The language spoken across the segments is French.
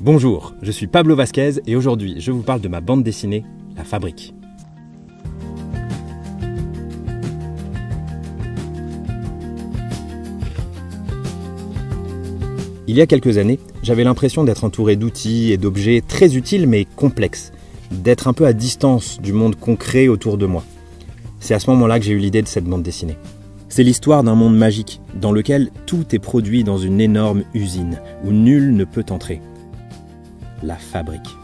Bonjour, je suis Pablo Vasquez et aujourd'hui je vous parle de ma bande dessinée, La Fabrique. Il y a quelques années, j'avais l'impression d'être entouré d'outils et d'objets très utiles mais complexes, d'être un peu à distance du monde concret autour de moi. C'est à ce moment-là que j'ai eu l'idée de cette bande dessinée. C'est l'histoire d'un monde magique, dans lequel tout est produit dans une énorme usine, où nul ne peut entrer. La fabrique.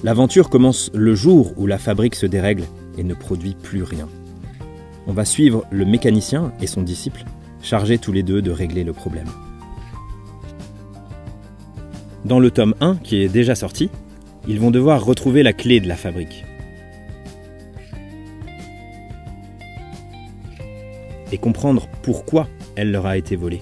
L'aventure commence le jour où la fabrique se dérègle et ne produit plus rien. On va suivre le mécanicien et son disciple, chargés tous les deux de régler le problème. Dans le tome 1, qui est déjà sorti, ils vont devoir retrouver la clé de la fabrique. Et comprendre pourquoi elle leur a été volée.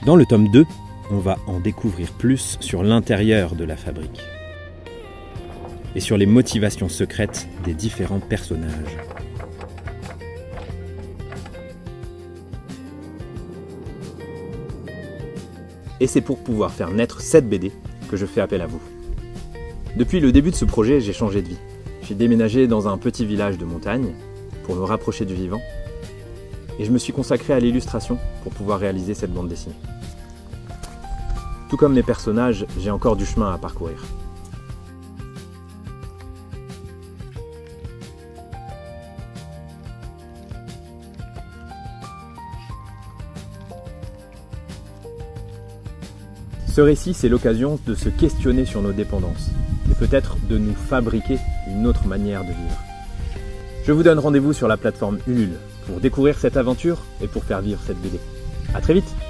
Dans le tome 2, on va en découvrir plus sur l'intérieur de la fabrique et sur les motivations secrètes des différents personnages. Et c'est pour pouvoir faire naître cette BD que je fais appel à vous. Depuis le début de ce projet, j'ai changé de vie. J'ai déménagé dans un petit village de montagne pour me rapprocher du vivant et je me suis consacré à l'illustration pour pouvoir réaliser cette bande dessinée. Tout comme mes personnages, j'ai encore du chemin à parcourir. Ce récit, c'est l'occasion de se questionner sur nos dépendances et peut-être de nous fabriquer une autre manière de vivre. Je vous donne rendez-vous sur la plateforme Ulule pour découvrir cette aventure et pour faire vivre cette BD. À très vite!